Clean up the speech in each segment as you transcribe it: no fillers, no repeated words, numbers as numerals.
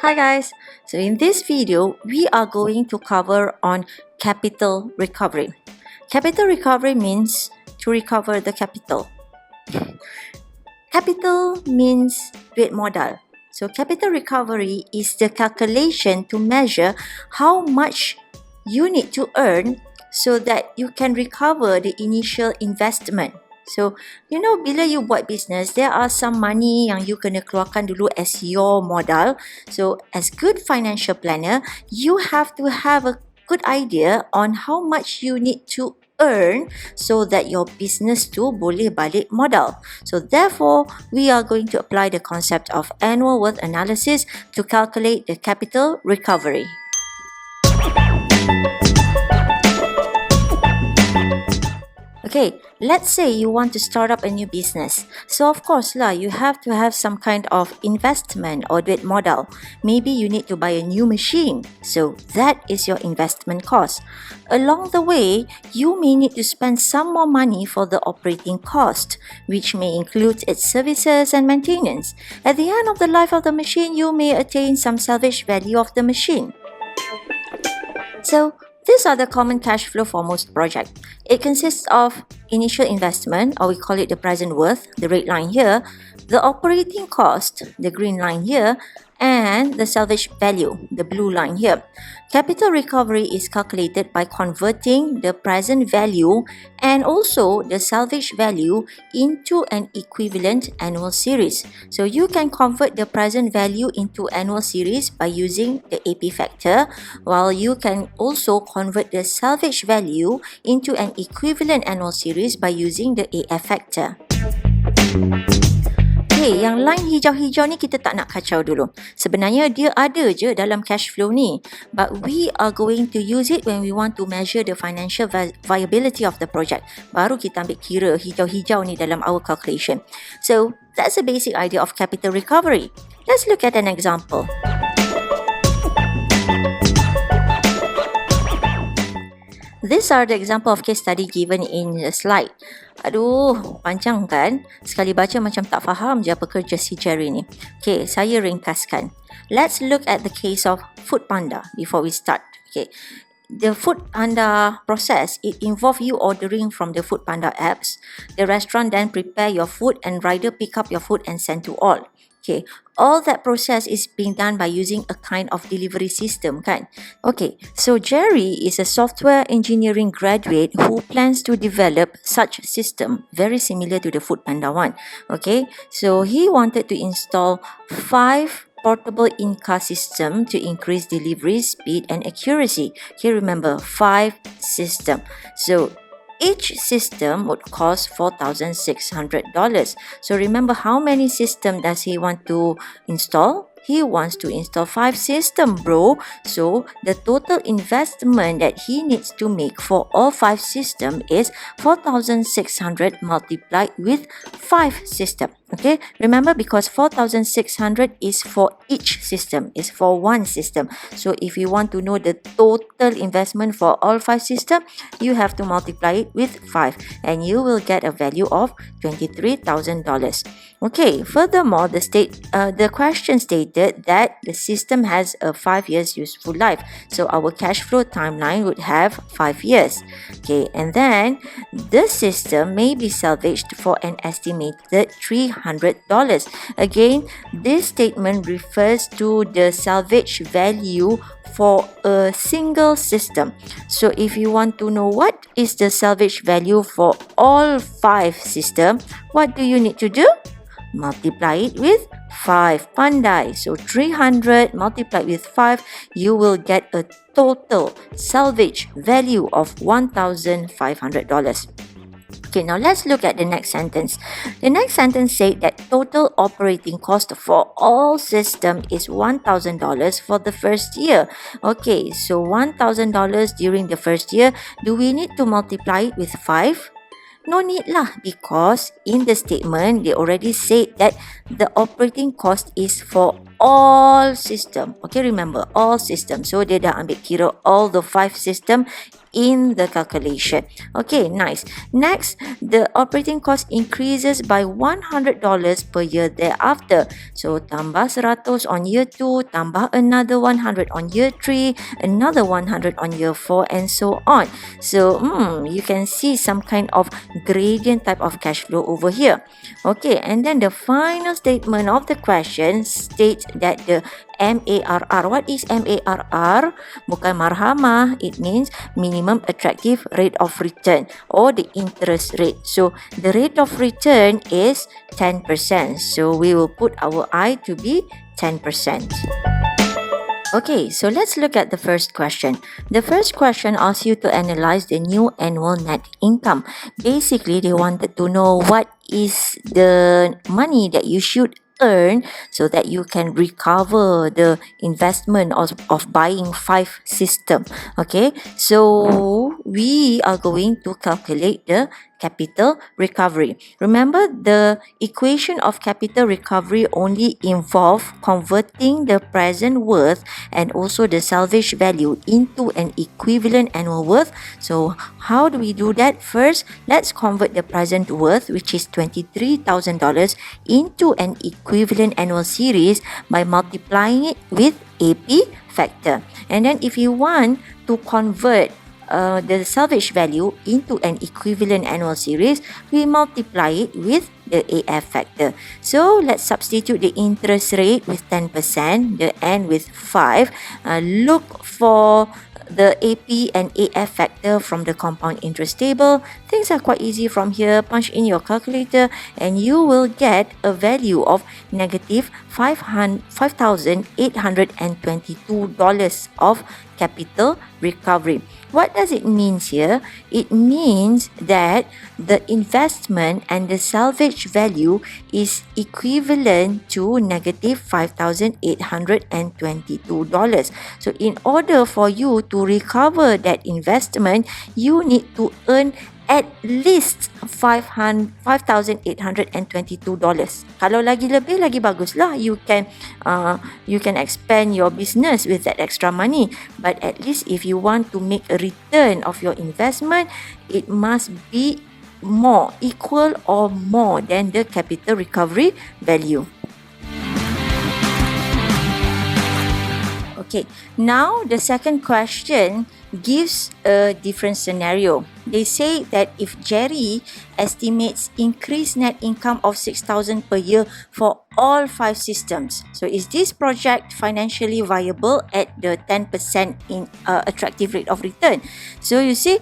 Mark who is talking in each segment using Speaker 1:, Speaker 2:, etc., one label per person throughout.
Speaker 1: Hi guys, so in this video we are going to cover on capital recovery. Capital recovery means to recover the capital. Capital means duit modal. So capital recovery is the calculation to measure how much you need to earn so that you can recover the initial investment. So, bila you buat business, there are some money yang you kena keluarkan dulu as your modal. So, as good financial planner, you have to have a good idea on how much you need to earn so that your business tu boleh balik modal. So, therefore, we are going to apply the concept of annual worth analysis to calculate the capital recovery. Okay, let's say you want to start up a new business. So of course you have to have some kind of investment or duit modal. Maybe you need to buy a new machine. So that is your investment cost. Along the way, you may need to spend some more money for the operating cost, which may include its services and maintenance. At the end of the life of the machine, you may attain some salvage value of the machine. So these are the common cash flow for most projects. It consists of initial investment, or we call it the present worth, the red line here, the operating cost, the green line here, and the salvage value, the blue line here. Capital recovery is calculated by converting the present value and also the salvage value into an equivalent annual series. So you can convert the present value into annual series by using the AP factor, while you can also convert the salvage value into an equivalent annual series by using the AF factor. Okay, yang line hijau-hijau ni kita tak nak kacau dulu. Sebenarnya dia ada je dalam cash flow ni. But we are going to use it when we want to measure the financial viability of the project. Baru kita ambil kira hijau-hijau ni dalam our calculation. So, that's the basic idea of capital recovery. Let's look at an example. These are the example of case study given in the slide. Aduh, panjang kan? Sekali baca macam tak faham je apa kerja si Jerry ni. Okay, saya ringkaskan. Let's look at the case of Foodpanda before we start. Okay, the Foodpanda process, it involves you ordering from the Foodpanda apps. The restaurant then prepare your food and rider pick up your food and send to all. Okay, all that process is being done by using a kind of delivery system, kan? Okay, so Jerry is a software engineering graduate who plans to develop such system very similar to the Foodpanda one. Okay, so he wanted to install 5 portable in-car system to increase delivery speed and accuracy. Okay, remember 5 system. So each system would cost $4,600. So remember, how many systems does he want to install? He wants to install 5 systems, bro. So the total investment that he needs to make for all 5 systems is 4,600 multiplied with 5 systems. Okay, remember, because 4,600 is for each system, is for one system. So if you want to know the total investment for all 5 systems, you have to multiply it with 5 and you will get a value of $23,000. Okay, furthermore, the question stated that the system has a 5 years useful life. So our cash flow timeline would have 5 years. Okay, and then the system may be salvaged for an estimated $300. Again, this statement refers to the salvage value for a single system. So if you want to know what is the salvage value for all 5 systems, what do you need to do? Multiply it with 5. Pandai. So 300 multiplied with 5, you will get a total salvage value of $1,500. Okay, now let's look at the next sentence. The next sentence said that total operating cost for all system is $1,000 for the first year. Okay, so $1,000 during the first year. Do we need to multiply it with 5? No need lah, because in the statement they already said that the operating cost is for all system. Okay, remember all system. So dia dah ambil kira all the 5 system in the calculation. Okay, nice. Next, the operating cost increases by $100 per year thereafter. So tambah 100 on year 2, tambah another 100 on year 3, another 100 on year 4, and so on. So you can see some kind of gradient type of cash flow over here. Okay, and then the final statement of the question states that the MARR. What is MARR? Bukan marhamah. It means minimum attractive rate of return or the interest rate. So the rate of return is 10%. So we will put our I to be 10%. Okay, so let's look at the first question. The first question asks you to analyze the new annual net income. Basically, they wanted to know what is the money that you should earn so that you can recover the investment of buying 5 system. Okay, so we are going to calculate the capital recovery. Remember, the equation of capital recovery only involve converting the present worth and also the salvage value into an equivalent annual worth. So how do we do that? First, let's convert the present worth, which is $23,000, into an equivalent annual series by multiplying it with AP factor. And then if you want to convert the salvage value into an equivalent annual series, we multiply it with the AF factor. So let's substitute the interest rate with 10%, the N with 5. Look for the AP and AF factor from the compound interest table. Things are quite easy from here. Punch in your calculator and you will get a value of negative $5,822 of capital recovery. What does it mean here? It means that the investment and the salvage value is equivalent to negative $5,822. So in order for you to recover that investment, you need to earn at least $5,822. Kalau lagi lebih, lagi baguslah. You can expand your business with that extra money. But at least if you want to make a return of your investment, it must be more, equal or more than the capital recovery value. Okay, now the second question gives a different scenario. They say that if Jerry estimates increased net income of $6,000 per year for all 5 systems, so is this project financially viable at the 10% in attractive rate of return? So you see,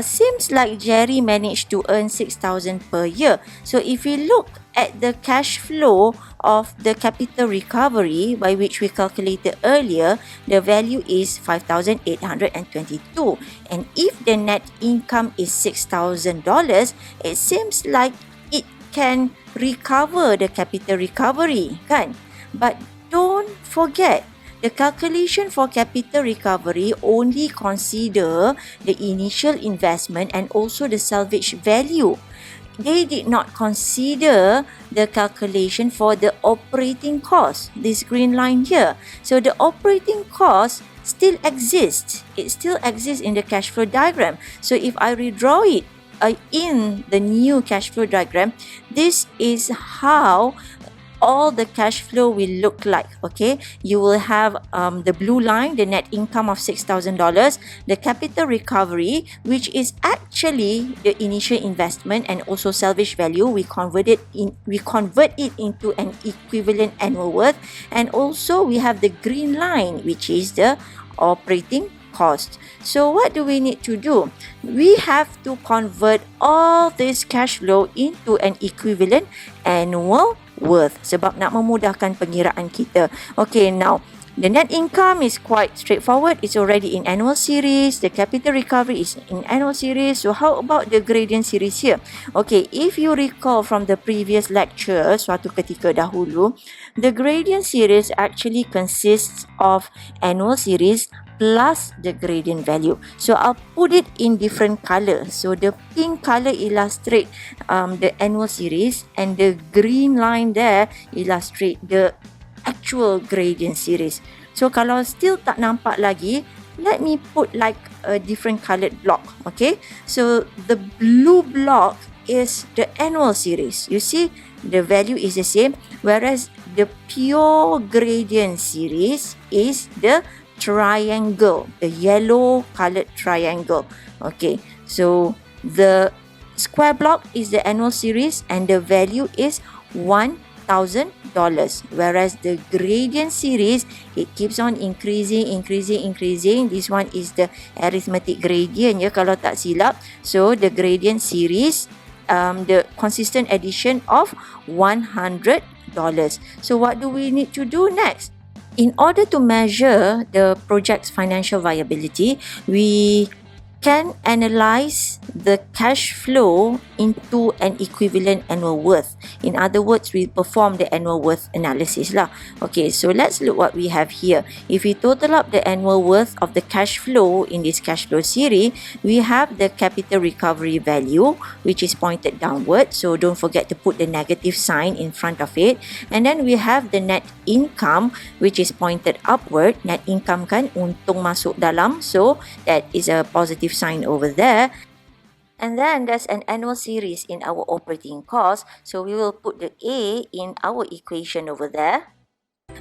Speaker 1: seems like Jerry managed to earn $6,000 per year. So if we look at the cash flow of the capital recovery, by which we calculated earlier, the value is $5,822. And if the net income is $6,000, it seems like it can recover the capital recovery, kan? But don't forget, the calculation for capital recovery only consider the initial investment and also the salvage value. They did not consider the calculation for the operating cost, this green line here. So the operating cost still exists. It still exists in the cash flow diagram. So if I redraw it in the new cash flow diagram, this is how all the cash flow will look like. Okay, you will have the blue line, the net income of $6,000, the capital recovery, which is actually the initial investment and also salvage value. We convert it into an equivalent annual worth, and also we have the green line, which is the operating cost. So what do we need to do? We have to convert all this cash flow into an equivalent annual worth sebab nak memudahkan pengiraan kita. Okay, now the net income is quite straightforward. It's already in annual series. The capital recovery is in annual series. So how about the gradient series here? Okay, if you recall from the previous lecture, suatu ketika dahulu, the gradient series actually consists of annual series plus the gradient value. So I'll put it in different color. So the pink color illustrate the annual series, and the green line there illustrate the actual gradient series. So kalau still tak nampak lagi, let me put like a different colored block. Okay, so the blue block is the annual series. You see, the value is the same, whereas the pure gradient series is the triangle, the yellow colored triangle. Okay, so the square block is the annual series and the value is $1,000, whereas the gradient series, it keeps on increasing. This one is the arithmetic gradient ya, kalau tak silap. So the gradient series, the consistent addition of $100. So what do we need to do next? In order to measure the project's financial viability, we can analyze the cash flow into an equivalent annual worth. In other words, we perform the annual worth analysis lah. Okay, so let's look what we have here. If we total up the annual worth of the cash flow in this cash flow series, we have the capital recovery value, which is pointed downward. So don't forget to put the negative sign in front of it. And then we have the net income, which is pointed upward. Net income kan untung masuk dalam, so that is a positive sign over there. And then there's an annual series in our operating cost, so we will put the A in our equation over there.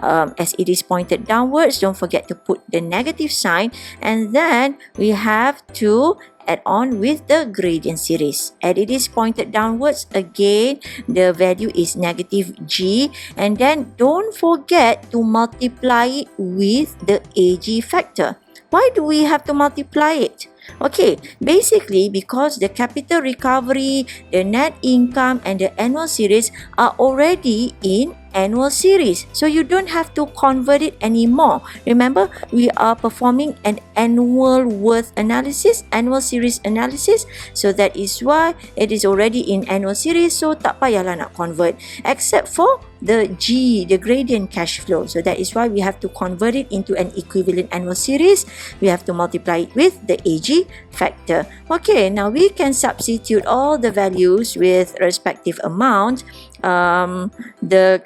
Speaker 1: As it is pointed downwards, don't forget to put the negative sign, and then we have to add on with the gradient series. And it is pointed downwards, again the value is negative G, and then don't forget to multiply it with the AG factor. Why do we have to multiply it? Okay, basically because the capital recovery, the net income and the annual series are already in annual series. So you don't have to convert it anymore. Remember, we are performing an annual worth analysis, annual series analysis. So that is why it is already in annual series. So tak payahlah nak convert, except for the G, the gradient cash flow. So that is why we have to convert it into an equivalent annual series. We have to multiply it with the AG factor. Okay, now we can substitute all the values with respective amount. The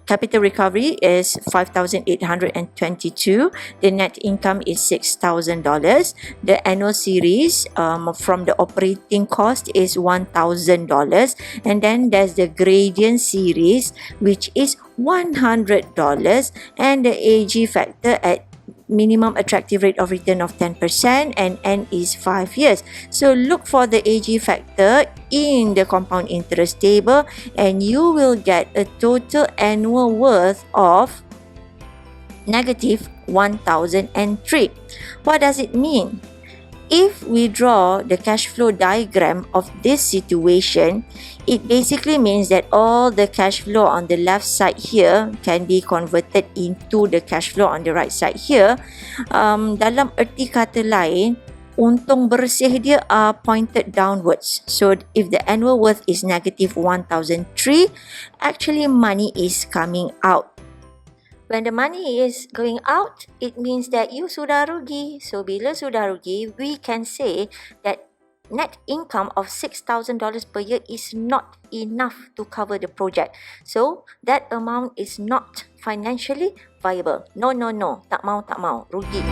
Speaker 1: capital recovery is $5,822. The net income is $6,000. The annual series from the operating cost is $1,000. And then there's the gradient series, which is $100. And the AG factor at minimum attractive rate of return of 10%, and N is 5 years. So look for the AG factor in the compound interest table, and you will get a total annual worth of negative 1,003. What does it mean? If we draw the cash flow diagram of this situation, it basically means that all the cash flow on the left side here can be converted into the cash flow on the right side here. Dalam erti kata lain, untung bersih dia are pointed downwards. So if the annual worth is negative 1,003, actually money is coming out. When the money is going out, it means that you sudah rugi. So bila sudah rugi, we can say that net income of $6,000 per year is not enough to cover the project. So that amount is not financially viable. No, tak mau, rugi.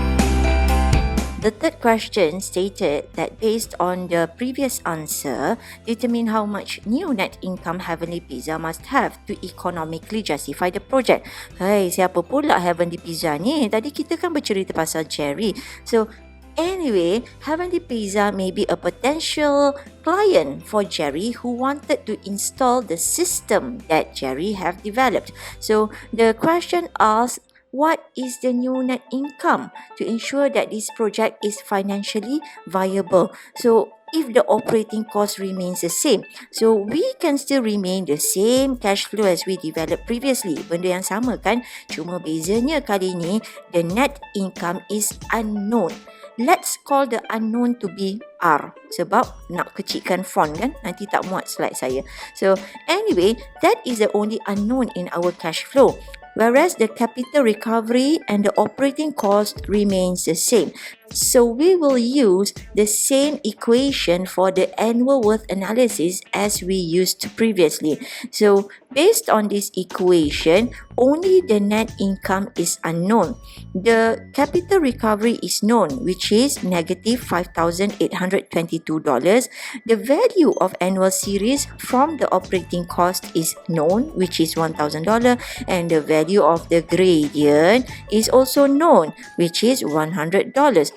Speaker 1: The third question stated that based on the previous answer, determine how much new net income Heavenly Pizza must have to economically justify the project. Hai, siapa pula Heavenly Pizza ni? Tadi kita kan bercerita pasal Jerry. So anyway, Heavenly Pizza may be a potential client for Jerry who wanted to install the system that Jerry have developed. So the question asks, what is the new net income to ensure that this project is financially viable? So if the operating cost remains the same, so we can still remain the same cash flow as we developed previously. Benda yang sama kan? Cuma bezanya kali ni, the net income is unknown. Let's call the unknown to be R. Sebab nak kecilkan font kan? Nanti tak muat slide saya. So anyway, that is the only unknown in our cash flow. Whereas the capital recovery and the operating cost remains the same. So we will use the same equation for the annual worth analysis as we used previously. So based on this equation, only the net income is unknown. The capital recovery is known, which is negative $5,822. The value of annual series from the operating cost is known, which is $1,000, and the value of the gradient is also known, which is $100.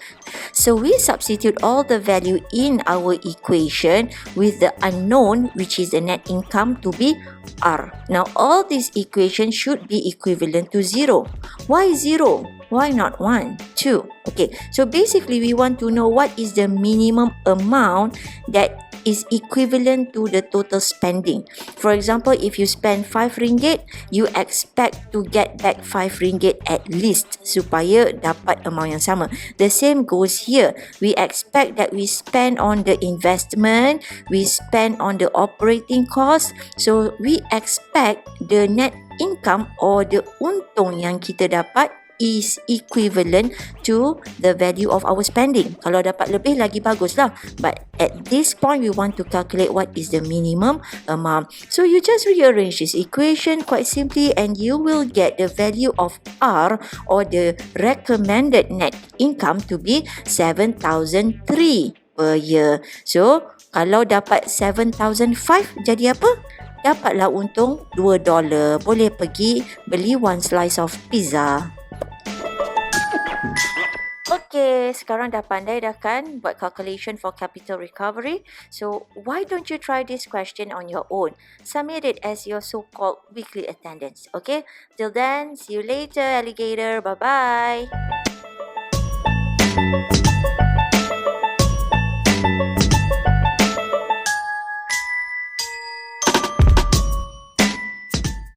Speaker 1: So we substitute all the value in our equation with the unknown, which is the net income, to be R. Now all these equations should be equivalent to 0. Why 0? Why not 1, 2? Okay, so basically we want to know what is the minimum amount that is equivalent to the total spending. For example, if you spend 5 ringgit, you expect to get back 5 ringgit at least supaya dapat amount yang sama. The same goes here. We expect that we spend on the investment, we spend on the operating cost, so we expect the net income or the untung yang kita dapat is equivalent to the value of our spending. Kalau dapat lebih lagi baguslah. But at this point, we want to calculate what is the minimum amount. So you just rearrange this equation quite simply and you will get the value of R, or the recommended net income, to be 7,003 per year. So kalau dapat 7,005 jadi apa? Dapatlah untung $2. Boleh pergi beli one slice of pizza. Okay, sekarang dah pandai dah kan buat calculation for capital recovery. So, why don't you try this question on your own? Submit it as your so-called weekly attendance. Okay? Till then, see you later, alligator. Bye-bye.